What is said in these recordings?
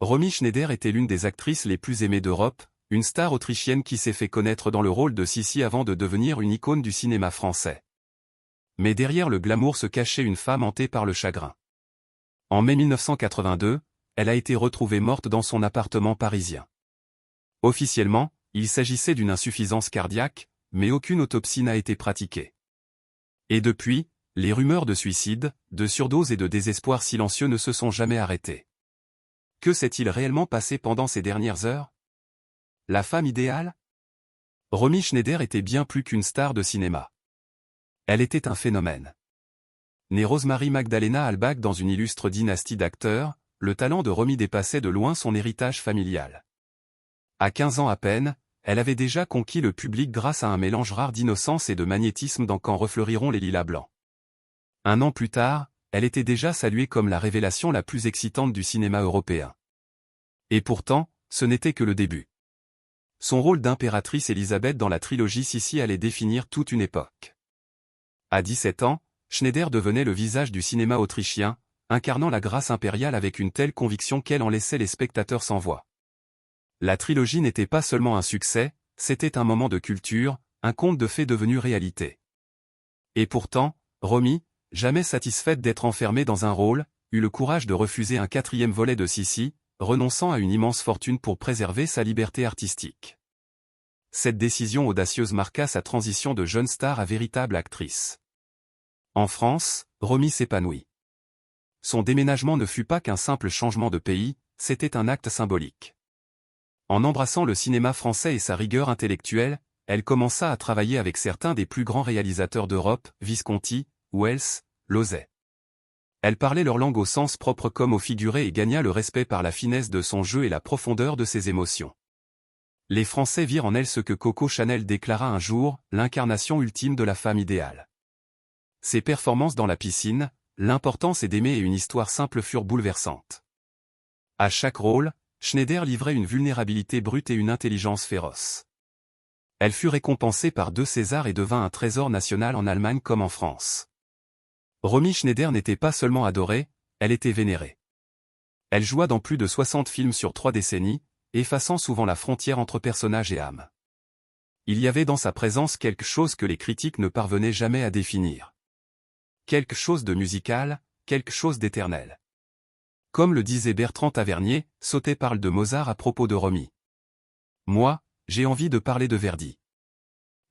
Romy Schneider était l'une des actrices les plus aimées d'Europe, une star autrichienne qui s'est fait connaître dans le rôle de Sissi avant de devenir une icône du cinéma français. Mais derrière le glamour se cachait une femme hantée par le chagrin. En mai 1982, elle a été retrouvée morte dans son appartement parisien. Officiellement, il s'agissait d'une insuffisance cardiaque, mais aucune autopsie n'a été pratiquée. Et depuis, les rumeurs de suicide, de surdose et de désespoir silencieux ne se sont jamais arrêtées. Que s'est-il réellement passé pendant ces dernières heures? La femme idéale? Romy Schneider était bien plus qu'une star de cinéma. Elle était un phénomène. Née Rosemary Magdalena Albach dans une illustre dynastie d'acteurs, le talent de Romy dépassait de loin son héritage familial. À 15 ans à peine, elle avait déjà conquis le public grâce à un mélange rare d'innocence et de magnétisme dans Quand refleuriront les lilas blancs. Un an plus tard, elle était déjà saluée comme la révélation la plus excitante du cinéma européen. Et pourtant, ce n'était que le début. Son rôle d'impératrice Élisabeth dans la trilogie Sissi allait définir toute une époque. À 17 ans, Schneider devenait le visage du cinéma autrichien, incarnant la grâce impériale avec une telle conviction qu'elle en laissait les spectateurs sans voix. La trilogie n'était pas seulement un succès, c'était un moment de culture, un conte de fées devenu réalité. Et pourtant, Romy, jamais satisfaite d'être enfermée dans un rôle, eut le courage de refuser un 4e volet de Sissi, renonçant à une immense fortune pour préserver sa liberté artistique. Cette décision audacieuse marqua sa transition de jeune star à véritable actrice. En France, Romy s'épanouit. Son déménagement ne fut pas qu'un simple changement de pays, c'était un acte symbolique. En embrassant le cinéma français et sa rigueur intellectuelle, elle commença à travailler avec certains des plus grands réalisateurs d'Europe, Visconti, Welles, Lozey. Elle parlait leur langue au sens propre comme au figuré et gagna le respect par la finesse de son jeu et la profondeur de ses émotions. Les Français virent en elle ce que Coco Chanel déclara un jour, l'incarnation ultime de la femme idéale. Ses performances dans la piscine, l'importance est d'aimer et une histoire simple furent bouleversantes. À chaque rôle, Schneider livrait une vulnérabilité brute et une intelligence féroce. Elle fut récompensée par 2 Césars et devint un trésor national en Allemagne comme en France. Romy Schneider n'était pas seulement adorée, elle était vénérée. Elle joua dans plus de 60 films sur 3 décennies, effaçant souvent la frontière entre personnage et âme. Il y avait dans sa présence quelque chose que les critiques ne parvenaient jamais à définir. Quelque chose de musical, quelque chose d'éternel. Comme le disait Bertrand Tavernier, Sautet parle de Mozart à propos de Romy. Moi, j'ai envie de parler de Verdi.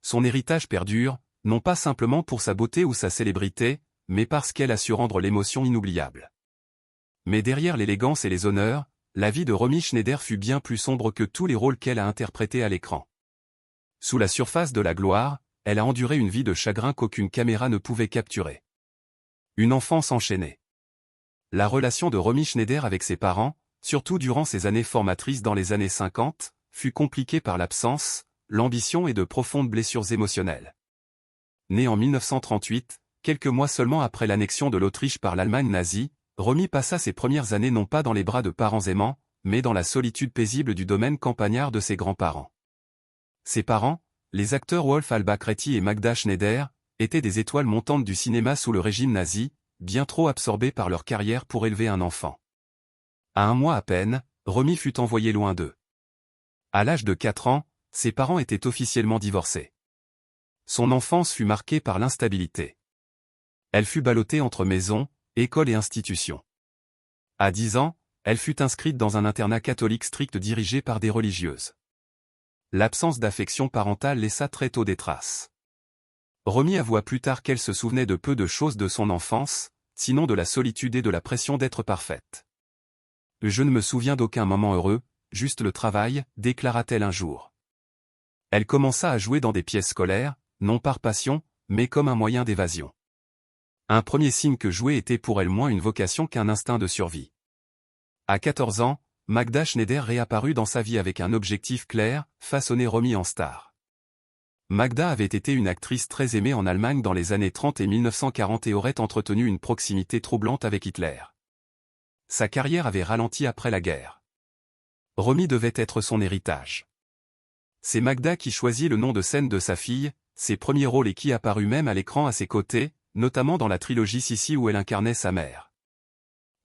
Son héritage perdure, non pas simplement pour sa beauté ou sa célébrité, mais parce qu'elle a su rendre l'émotion inoubliable. Mais derrière l'élégance et les honneurs, la vie de Romy Schneider fut bien plus sombre que tous les rôles qu'elle a interprétés à l'écran. Sous la surface de la gloire, elle a enduré une vie de chagrin qu'aucune caméra ne pouvait capturer. Une enfance enchaînée. La relation de Romy Schneider avec ses parents, surtout durant ses années formatrices dans les années 50, fut compliquée par l'absence, l'ambition et de profondes blessures émotionnelles. Née en 1938, quelques mois seulement après l'annexion de l'Autriche par l'Allemagne nazie, Romy passa ses premières années non pas dans les bras de parents aimants, mais dans la solitude paisible du domaine campagnard de ses grands-parents. Ses parents, les acteurs Wolf Albach-Retty et Magda Schneider, étaient des étoiles montantes du cinéma sous le régime nazi, bien trop absorbés par leur carrière pour élever un enfant. À 1 mois à peine, Romy fut envoyée loin d'eux. À l'âge de 4 ans, ses parents étaient officiellement divorcés. Son enfance fut marquée par l'instabilité. Elle fut ballottée entre maison, école et institution. À 10 ans, elle fut inscrite dans un internat catholique strict dirigé par des religieuses. L'absence d'affection parentale laissa très tôt des traces. Romy avoua plus tard qu'elle se souvenait de peu de choses de son enfance, sinon de la solitude et de la pression d'être parfaite. « Je ne me souviens d'aucun moment heureux, juste le travail », déclara-t-elle un jour. Elle commença à jouer dans des pièces scolaires, non par passion, mais comme un moyen d'évasion. Un premier signe que jouer était pour elle moins une vocation qu'un instinct de survie. À 14 ans, Magda Schneider réapparut dans sa vie avec un objectif clair, façonner Romy en star. Magda avait été une actrice très aimée en Allemagne dans les années 30 et 1940 et aurait entretenu une proximité troublante avec Hitler. Sa carrière avait ralenti après la guerre. Romy devait être son héritage. C'est Magda qui choisit le nom de scène de sa fille, ses premiers rôles et qui apparut même à l'écran à ses côtés, notamment dans la trilogie Sissi où elle incarnait sa mère.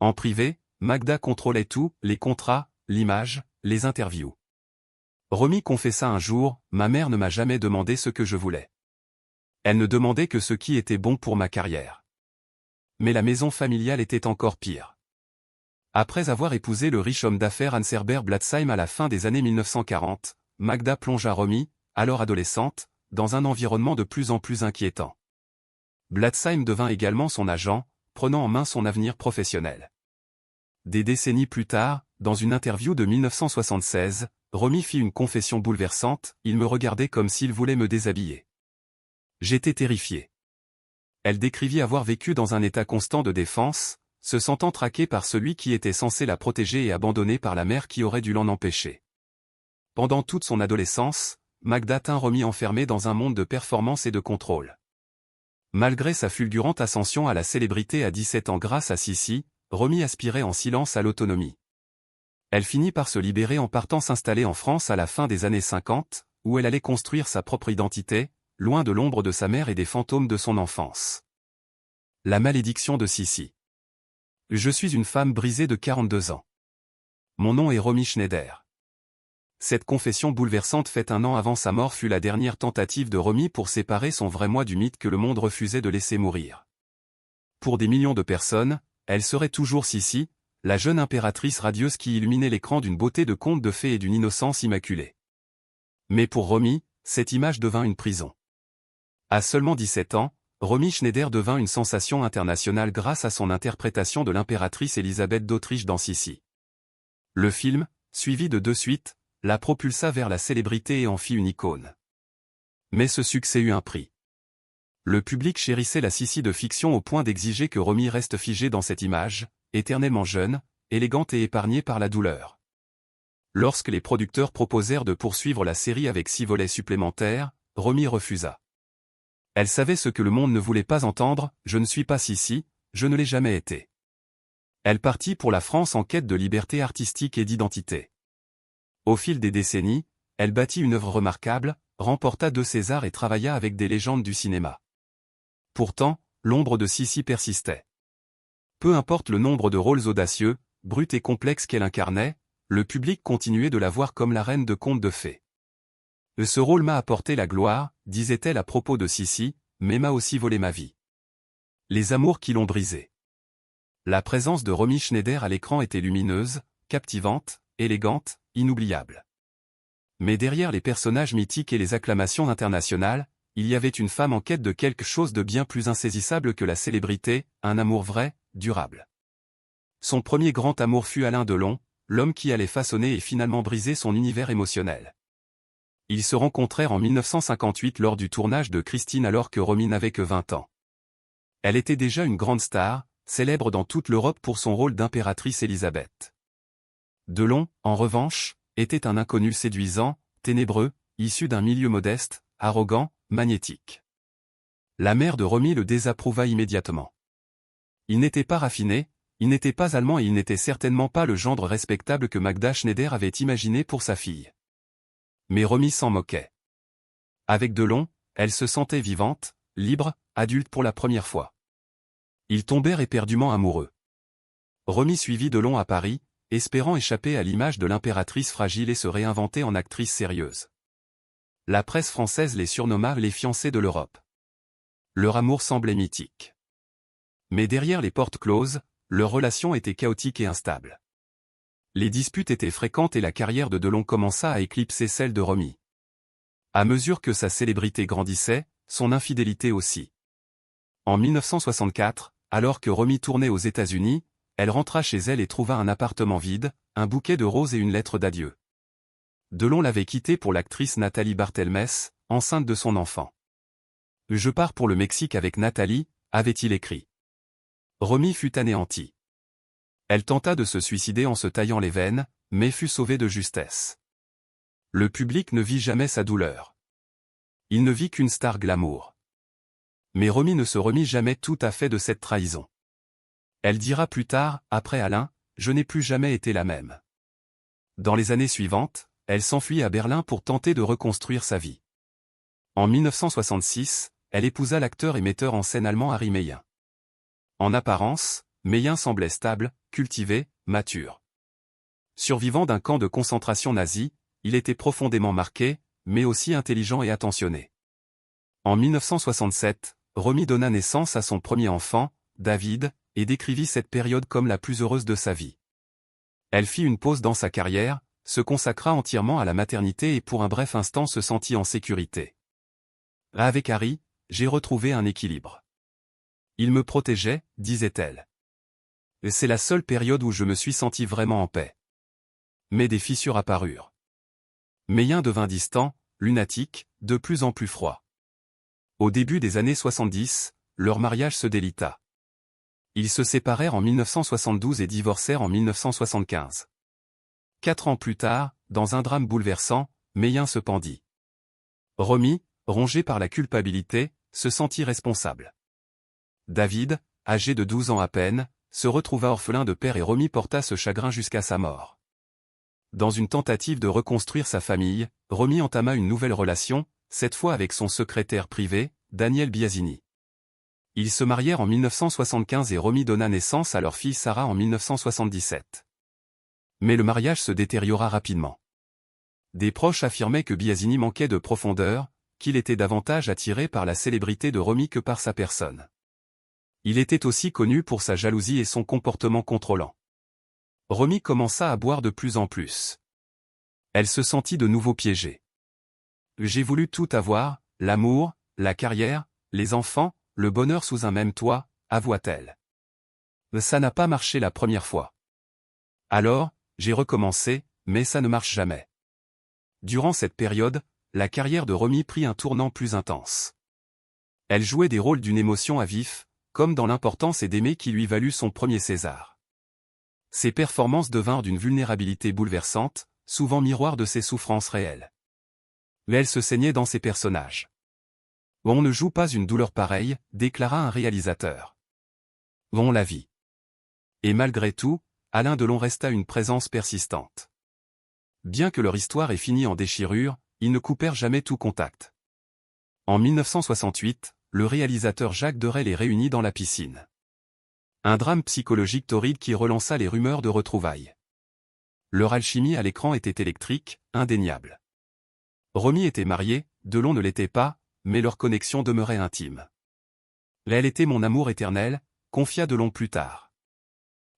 En privé, Magda contrôlait tout, les contrats, l'image, les interviews. Romy confessa un jour, ma mère ne m'a jamais demandé ce que je voulais. Elle ne demandait que ce qui était bon pour ma carrière. Mais la maison familiale était encore pire. Après avoir épousé le riche homme d'affaires Hans-Herbert Blatzheim à la fin des années 1940, Magda plongea Romy, alors adolescente, dans un environnement de plus en plus inquiétant. Blatzheim devint également son agent, prenant en main son avenir professionnel. Des décennies plus tard, dans une interview de 1976, Romy fit une confession bouleversante, il me regardait comme s'il voulait me déshabiller. J'étais terrifiée. Elle décrivit avoir vécu dans un état constant de défense, se sentant traquée par celui qui était censé la protéger et abandonnée par la mère qui aurait dû l'en empêcher. Pendant toute son adolescence, Magda tint Romy enfermée dans un monde de performance et de contrôle. Malgré sa fulgurante ascension à la célébrité à 17 ans grâce à Sissi, Romy aspirait en silence à l'autonomie. Elle finit par se libérer en partant s'installer en France à la fin des années 50, où elle allait construire sa propre identité, loin de l'ombre de sa mère et des fantômes de son enfance. La malédiction de Sissi. Je suis une femme brisée de 42 ans. Mon nom est Romy Schneider. Cette confession bouleversante faite un an avant sa mort fut la dernière tentative de Romy pour séparer son vrai moi du mythe que le monde refusait de laisser mourir. Pour des millions de personnes, elle serait toujours Sissi, la jeune impératrice radieuse qui illuminait l'écran d'une beauté de conte de fées et d'une innocence immaculée. Mais pour Romy, cette image devint une prison. À seulement 17 ans, Romy Schneider devint une sensation internationale grâce à son interprétation de l'impératrice Élisabeth d'Autriche dans Sissi. Le film, suivi de 2 suites, la propulsa vers la célébrité et en fit une icône. Mais ce succès eut un prix. Le public chérissait la Sissi de fiction au point d'exiger que Romy reste figée dans cette image, éternellement jeune, élégante et épargnée par la douleur. Lorsque les producteurs proposèrent de poursuivre la série avec 6 volets supplémentaires, Romy refusa. Elle savait ce que le monde ne voulait pas entendre, je ne suis pas Sissi, je ne l'ai jamais été. Elle partit pour la France en quête de liberté artistique et d'identité. Au fil des décennies, elle bâtit une œuvre remarquable, remporta 2 Césars et travailla avec des légendes du cinéma. Pourtant, l'ombre de Sissi persistait. Peu importe le nombre de rôles audacieux, bruts et complexes qu'elle incarnait, le public continuait de la voir comme la reine de contes de fées. Ce rôle m'a apporté la gloire, disait-elle à propos de Sissi, mais m'a aussi volé ma vie. Les amours qui l'ont brisée. La présence de Romy Schneider à l'écran était lumineuse, captivante, élégante, inoubliable. Mais derrière les personnages mythiques et les acclamations internationales, il y avait une femme en quête de quelque chose de bien plus insaisissable que la célébrité, un amour vrai, durable. Son premier grand amour fut Alain Delon, l'homme qui allait façonner et finalement briser son univers émotionnel. Ils se rencontrèrent en 1958 lors du tournage de Christine alors que Romy n'avait que 20 ans. Elle était déjà une grande star, célèbre dans toute l'Europe pour son rôle d'impératrice Élisabeth. Delon, en revanche, était un inconnu séduisant, ténébreux, issu d'un milieu modeste, arrogant, magnétique. La mère de Romy le désapprouva immédiatement. Il n'était pas raffiné, il n'était pas allemand et il n'était certainement pas le gendre respectable que Magda Schneider avait imaginé pour sa fille. Mais Romy s'en moquait. Avec Delon, elle se sentait vivante, libre, adulte pour la première fois. Ils tombèrent éperdument amoureux. Romy suivit Delon à Paris, espérant échapper à l'image de l'impératrice fragile et se réinventer en actrice sérieuse. La presse française les surnomma les fiancés de l'Europe. Leur amour semblait mythique. Mais derrière les portes closes, leur relation était chaotique et instable. Les disputes étaient fréquentes et la carrière de Delon commença à éclipser celle de Romy. À mesure que sa célébrité grandissait, son infidélité aussi. En 1964, alors que Romy tournait aux États-Unis, elle rentra chez elle et trouva un appartement vide, un bouquet de roses et une lettre d'adieu. Delon l'avait quittée pour l'actrice Nathalie Barthelmess, enceinte de son enfant. « Je pars pour le Mexique avec Nathalie », avait-il écrit. Romy fut anéantie. Elle tenta de se suicider en se taillant les veines, mais fut sauvée de justesse. Le public ne vit jamais sa douleur. Il ne vit qu'une star glamour. Mais Romy ne se remit jamais tout à fait de cette trahison. Elle dira plus tard, après Alain, « Je n'ai plus jamais été la même ». Dans les années suivantes, elle s'enfuit à Berlin pour tenter de reconstruire sa vie. En 1966, elle épousa l'acteur et metteur en scène allemand Harry Meyen. En apparence, Meyen semblait stable, cultivé, mature. Survivant d'un camp de concentration nazi, il était profondément marqué, mais aussi intelligent et attentionné. En 1967, Romy donna naissance à son premier enfant, David, et décrivit cette période comme la plus heureuse de sa vie. Elle fit une pause dans sa carrière, se consacra entièrement à la maternité et pour un bref instant se sentit en sécurité. Avec Harry, j'ai retrouvé un équilibre. Il me protégeait, disait-elle. Et c'est la seule période où je me suis senti vraiment en paix. Mais des fissures apparurent. Meyen devint distant, lunatique, de plus en plus froid. Au début des années 70, leur mariage se délita. Ils se séparèrent en 1972 et divorcèrent en 1975. 4 ans plus tard, dans un drame bouleversant, Meyen se pendit. Romy, rongé par la culpabilité, se sentit responsable. David, âgé de 12 ans à peine, se retrouva orphelin de père et Romy porta ce chagrin jusqu'à sa mort. Dans une tentative de reconstruire sa famille, Romy entama une nouvelle relation, cette fois avec son secrétaire privé, Daniel Biasini. Ils se marièrent en 1975 et Romy donna naissance à leur fille Sarah en 1977. Mais le mariage se détériora rapidement. Des proches affirmaient que Biasini manquait de profondeur, qu'il était davantage attiré par la célébrité de Romy que par sa personne. Il était aussi connu pour sa jalousie et son comportement contrôlant. Romy commença à boire de plus en plus. Elle se sentit de nouveau piégée. J'ai voulu tout avoir, l'amour, la carrière, les enfants, le bonheur sous un même toit, avoua-t-elle. Ça n'a pas marché la première fois. Alors, j'ai recommencé, mais ça ne marche jamais. Durant cette période, la carrière de Romy prit un tournant plus intense. Elle jouait des rôles d'une émotion à vif, comme dans L'importance est d'aimer qui lui valut son premier César. Ses performances devinrent d'une vulnérabilité bouleversante, souvent miroir de ses souffrances réelles. Mais elle se saignait dans ses personnages. On ne joue pas une douleur pareille, déclara un réalisateur. On la vit. Et malgré tout, Alain Delon resta une présence persistante. Bien que leur histoire ait fini en déchirure, ils ne coupèrent jamais tout contact. En 1968, le réalisateur Jacques Deray les réunit dans la piscine. Un drame psychologique torride qui relança les rumeurs de retrouvailles. Leur alchimie à l'écran était électrique, indéniable. Romy était mariée, Delon ne l'était pas, mais leur connexion demeurait intime. Elle était mon amour éternel, confia Delon plus tard.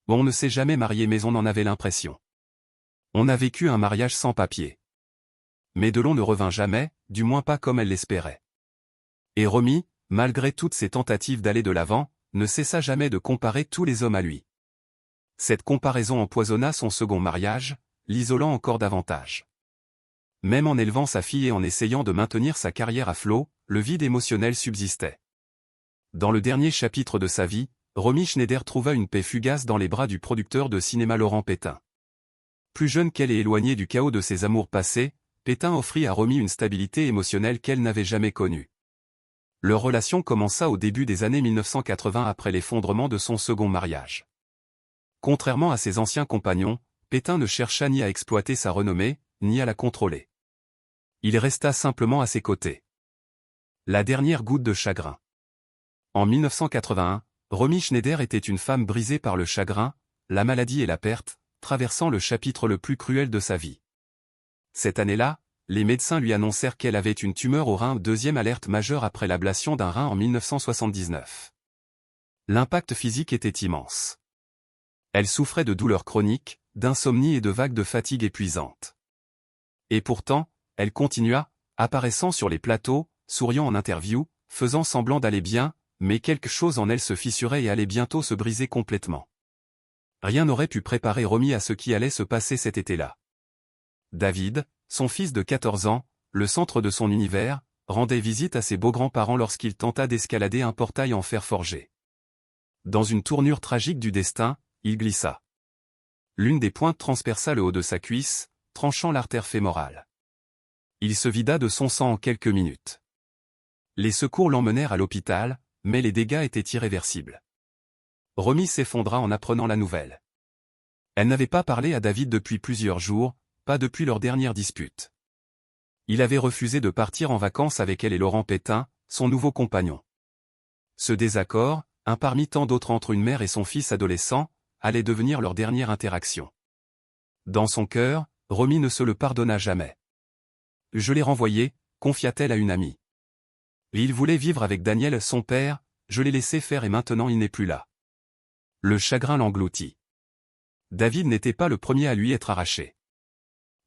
On ne s'est jamais marié mais on en avait l'impression. On a vécu un mariage sans papier. Mais Delon ne revint jamais, du moins pas comme elle l'espérait. Et Romy, malgré toutes ses tentatives d'aller de l'avant, ne cessa jamais de comparer tous les hommes à lui. Cette comparaison empoisonna son second mariage, l'isolant encore davantage. Même en élevant sa fille et en essayant de maintenir sa carrière à flot, le vide émotionnel subsistait. Dans le dernier chapitre de sa vie, Romy Schneider trouva une paix fugace dans les bras du producteur de cinéma Laurent Pétain. Plus jeune qu'elle et éloignée du chaos de ses amours passés, Pétain offrit à Romy une stabilité émotionnelle qu'elle n'avait jamais connue. Leur relation commença au début des années 1980 après l'effondrement de son second mariage. Contrairement à ses anciens compagnons, Pétain ne chercha ni à exploiter sa renommée, ni à la contrôler. Il resta simplement à ses côtés. La dernière goutte de chagrin. En 1981, Romy Schneider était une femme brisée par le chagrin, la maladie et la perte, traversant le chapitre le plus cruel de sa vie. Cette année-là, les médecins lui annoncèrent qu'elle avait une tumeur au rein, deuxième alerte majeure après l'ablation d'un rein en 1979. L'impact physique était immense. Elle souffrait de douleurs chroniques, d'insomnie et de vagues de fatigue épuisantes. Et pourtant, elle continua, apparaissant sur les plateaux, souriant en interview, faisant semblant d'aller bien, mais quelque chose en elle se fissurait et allait bientôt se briser complètement. Rien n'aurait pu préparer Romy à ce qui allait se passer cet été-là. David, son fils de 14 ans, le centre de son univers, rendait visite à ses beaux-grands-parents lorsqu'il tenta d'escalader un portail en fer forgé. Dans une tournure tragique du destin, il glissa. L'une des pointes transperça le haut de sa cuisse, tranchant l'artère fémorale. Il se vida de son sang en quelques minutes. Les secours l'emmenèrent à l'hôpital, mais les dégâts étaient irréversibles. Romy s'effondra en apprenant la nouvelle. Elle n'avait pas parlé à David depuis plusieurs jours, pas depuis leur dernière dispute. Il avait refusé de partir en vacances avec elle et Laurent Pétain, son nouveau compagnon. Ce désaccord, un parmi tant d'autres entre une mère et son fils adolescent, allait devenir leur dernière interaction. Dans son cœur, Romy ne se le pardonna jamais. Je l'ai renvoyé, confia-t-elle à une amie. Il voulait vivre avec Daniel son père, je l'ai laissé faire et maintenant il n'est plus là. Le chagrin l'engloutit. David n'était pas le premier à lui être arraché.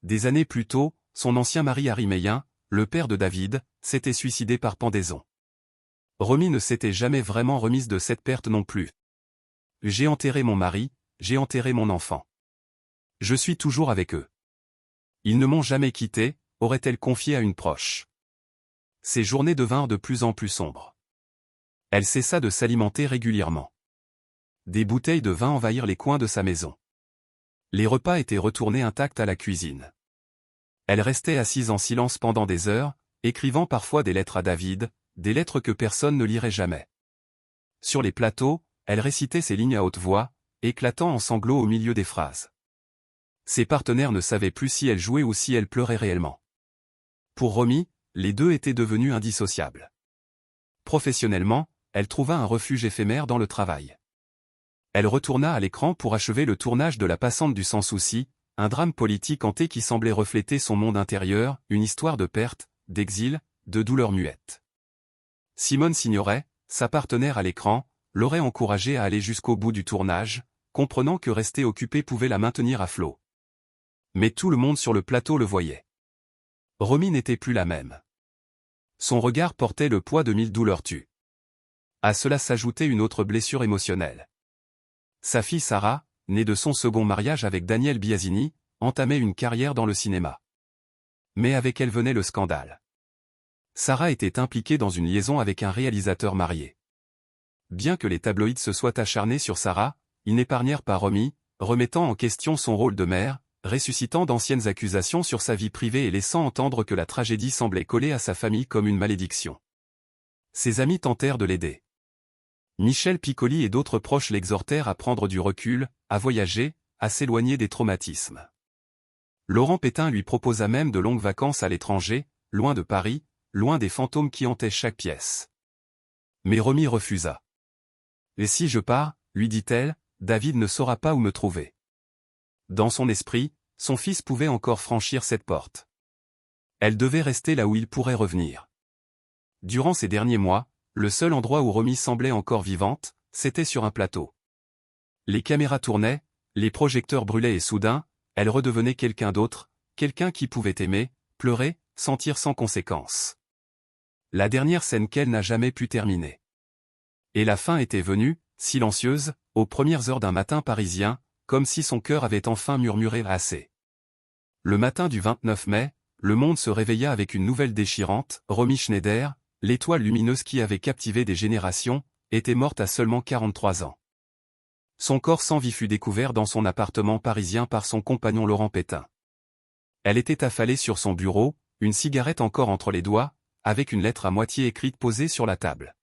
Des années plus tôt, son ancien mari Harry Meyen, le père de David, s'était suicidé par pendaison. Romy ne s'était jamais vraiment remise de cette perte non plus. J'ai enterré mon mari, j'ai enterré mon enfant. Je suis toujours avec eux. Ils ne m'ont jamais quitté, aurait-elle confié à une proche. Ses journées devinrent de plus en plus sombres. Elle cessa de s'alimenter régulièrement. Des bouteilles de vin envahirent les coins de sa maison. Les repas étaient retournés intacts à la cuisine. Elle restait assise en silence pendant des heures, écrivant parfois des lettres à David, des lettres que personne ne lirait jamais. Sur les plateaux, elle récitait ces lignes à haute voix, éclatant en sanglots au milieu des phrases. Ses partenaires ne savaient plus si elle jouait ou si elle pleurait réellement. Pour Romy, les deux étaient devenus indissociables. Professionnellement, elle trouva un refuge éphémère dans le travail. Elle retourna à l'écran pour achever le tournage de La Passante du Sans Souci, un drame politique hanté qui semblait refléter son monde intérieur, une histoire de perte, d'exil, de douleur muette. Simone Signoret, sa partenaire à l'écran, l'aurait encouragée à aller jusqu'au bout du tournage, comprenant que rester occupée pouvait la maintenir à flot. Mais tout le monde sur le plateau le voyait. Romy n'était plus la même. Son regard portait le poids de 1000 douleurs tues. À cela s'ajoutait une autre blessure émotionnelle. Sa fille Sarah, née de son second mariage avec Daniel Biasini, entamait une carrière dans le cinéma. Mais avec elle venait le scandale. Sarah était impliquée dans une liaison avec un réalisateur marié. Bien que les tabloïds se soient acharnés sur Sarah, ils n'épargnèrent pas Romy, remettant en question son rôle de mère, ressuscitant d'anciennes accusations sur sa vie privée et laissant entendre que la tragédie semblait coller à sa famille comme une malédiction. Ses amis tentèrent de l'aider. Michel Piccoli et d'autres proches l'exhortèrent à prendre du recul, à voyager, à s'éloigner des traumatismes. Laurent Pétain lui proposa même de longues vacances à l'étranger, loin de Paris, loin des fantômes qui hantaient chaque pièce. Mais Romy refusa. « Et si je pars, lui dit-elle, David ne saura pas où me trouver. » Dans son esprit, son fils pouvait encore franchir cette porte. Elle devait rester là où il pourrait revenir. Durant ces derniers mois, le seul endroit où Romy semblait encore vivante, c'était sur un plateau. Les caméras tournaient, les projecteurs brûlaient et soudain, elle redevenait quelqu'un d'autre, quelqu'un qui pouvait aimer, pleurer, sentir sans conséquence. La dernière scène qu'elle n'a jamais pu terminer. Et la fin était venue, silencieuse, aux premières heures d'un matin parisien, comme si son cœur avait enfin murmuré assez. Le matin du 29 mai, le monde se réveilla avec une nouvelle déchirante, Romy Schneider, l'étoile lumineuse qui avait captivé des générations, était morte à seulement 43 ans. Son corps sans vie fut découvert dans son appartement parisien par son compagnon Laurent Pétain. Elle était affalée sur son bureau, une cigarette encore entre les doigts, avec une lettre à moitié écrite posée sur la table.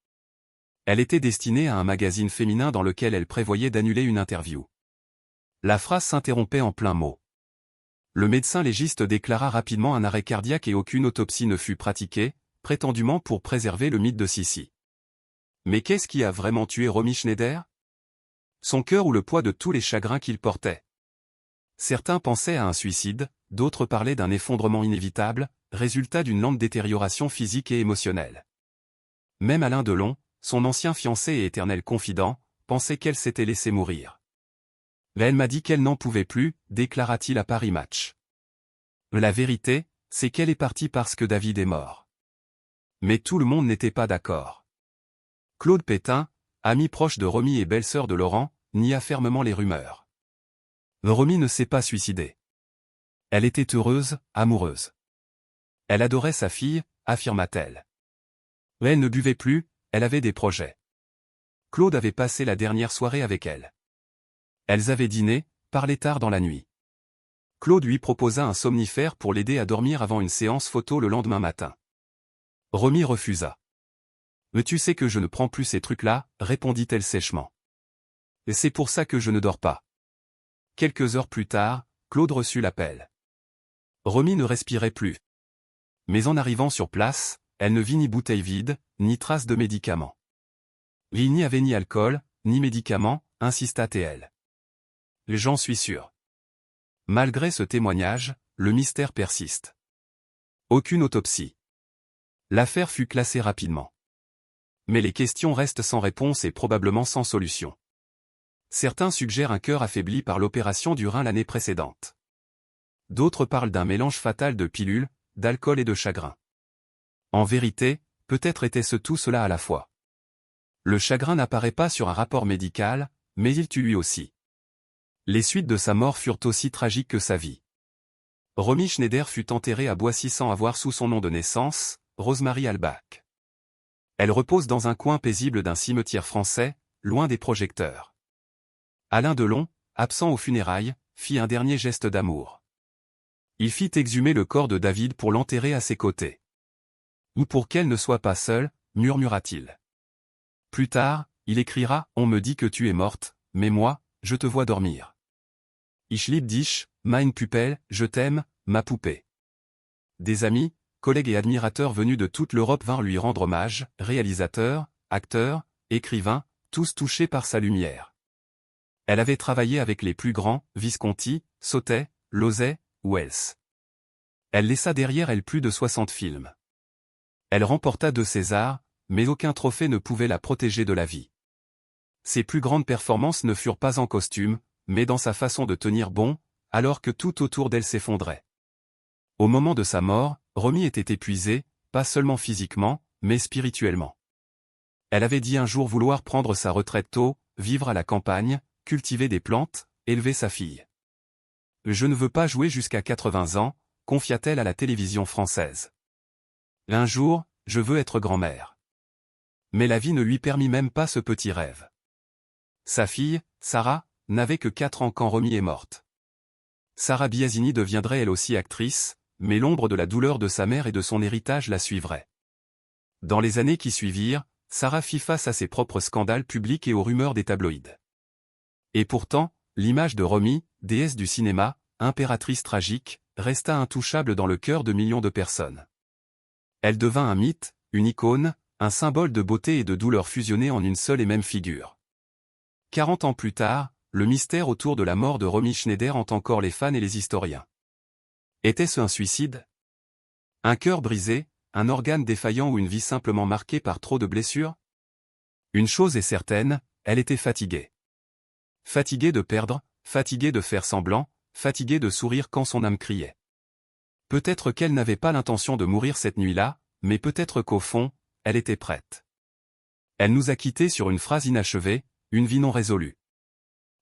Elle était destinée à un magazine féminin dans lequel elle prévoyait d'annuler une interview. La phrase s'interrompait en plein mot. Le médecin légiste déclara rapidement un arrêt cardiaque et aucune autopsie ne fut pratiquée, prétendument pour préserver le mythe de Sissi. Mais qu'est-ce qui a vraiment tué Romy Schneider? Son cœur ou le poids de tous les chagrins qu'il portait? Certains pensaient à un suicide, d'autres parlaient d'un effondrement inévitable, résultat d'une lente détérioration physique et émotionnelle. Même Alain Delon, son ancien fiancé et éternel confident, pensait qu'elle s'était laissée mourir. Mais elle m'a dit qu'elle n'en pouvait plus, déclara-t-il à Paris Match. La vérité, c'est qu'elle est partie parce que David est mort. Mais tout le monde n'était pas d'accord. Claude Pétain, ami proche de Romy et belle-sœur de Laurent, nia fermement les rumeurs. Romy ne s'est pas suicidée. Elle était heureuse, amoureuse. Elle adorait sa fille, affirma-t-elle. Mais elle ne buvait plus, elle avait des projets. Claude avait passé la dernière soirée avec elle. Elles avaient dîné, parlé tard dans la nuit. Claude lui proposa un somnifère pour l'aider à dormir avant une séance photo le lendemain matin. Romy refusa. « Mais tu sais que je ne prends plus ces trucs-là, répondit-elle sèchement. Et c'est pour ça que je ne dors pas. Quelques heures plus tard, Claude reçut l'appel. Romy ne respirait plus. Mais en arrivant sur place, elle ne vit ni bouteille vide, ni trace de médicaments. Il n'y avait ni alcool, ni médicaments, insista-t-elle. J'en suis sûr. Malgré ce témoignage, le mystère persiste. Aucune autopsie. L'affaire fut classée rapidement. Mais les questions restent sans réponse et probablement sans solution. Certains suggèrent un cœur affaibli par l'opération du rein l'année précédente. D'autres parlent d'un mélange fatal de pilules, d'alcool et de chagrin. En vérité, peut-être était-ce tout cela à la fois. Le chagrin n'apparaît pas sur un rapport médical, mais il tue lui aussi. Les suites de sa mort furent aussi tragiques que sa vie. Romy Schneider fut enterrée à Boissy sans avoir sous son nom de naissance, Rosemary Halbach. Elle repose dans un coin paisible d'un cimetière français, loin des projecteurs. Alain Delon, absent aux funérailles, fit un dernier geste d'amour. Il fit exhumer le corps de David pour l'enterrer à ses côtés. « Ou pour qu'elle ne soit pas seule », murmura-t-il. Plus tard, il écrira « On me dit que tu es morte, mais moi, je te vois dormir. Ich lieb dich, mein Puppel, je t'aime, ma poupée. » Des amis, collègues et admirateurs venus de toute l'Europe vinrent lui rendre hommage, réalisateurs, acteurs, écrivains, tous touchés par sa lumière. Elle avait travaillé avec les plus grands, Visconti, Sautet, Lauzet, Wells. Elle laissa derrière elle plus de 60 films. Elle remporta 2 Césars, mais aucun trophée ne pouvait la protéger de la vie. Ses plus grandes performances ne furent pas en costume, mais dans sa façon de tenir bon, alors que tout autour d'elle s'effondrait. Au moment de sa mort, Romy était épuisée, pas seulement physiquement, mais spirituellement. Elle avait dit un jour vouloir prendre sa retraite tôt, vivre à la campagne, cultiver des plantes, élever sa fille. « Je ne veux pas jouer jusqu'à 80 ans, confia-t-elle à la télévision française. Un jour, je veux être grand-mère. Mais la vie ne lui permit même pas ce petit rêve. Sa fille, Sarah, n'avait que 4 ans quand Romy est morte. Sarah Biasini deviendrait elle aussi actrice, mais l'ombre de la douleur de sa mère et de son héritage la suivrait. Dans les années qui suivirent, Sarah fit face à ses propres scandales publics et aux rumeurs des tabloïds. Et pourtant, l'image de Romy, déesse du cinéma, impératrice tragique, resta intouchable dans le cœur de millions de personnes. Elle devint un mythe, une icône, un symbole de beauté et de douleur fusionnés en une seule et même figure. 40 ans plus tard, le mystère autour de la mort de Romy Schneider hante encore les fans et les historiens. Était-ce un suicide? Un cœur brisé, un organe défaillant ou une vie simplement marquée par trop de blessures? Une chose est certaine, elle était fatiguée. Fatiguée de perdre, fatiguée de faire semblant, fatiguée de sourire quand son âme criait. Peut-être qu'elle n'avait pas l'intention de mourir cette nuit-là, mais peut-être qu'au fond, elle était prête. Elle nous a quittés sur une phrase inachevée, une vie non résolue.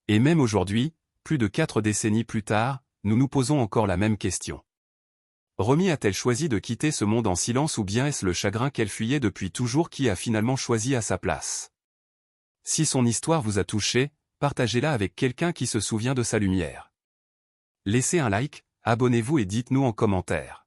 Et même aujourd'hui, plus de 4 décennies plus tard, nous nous posons encore la même question. Romy a-t-elle choisi de quitter ce monde en silence ou bien est-ce le chagrin qu'elle fuyait depuis toujours qui a finalement choisi à sa place? Si son histoire vous a touché, partagez-la avec quelqu'un qui se souvient de sa lumière. Laissez un like, abonnez-vous et dites-nous en commentaire.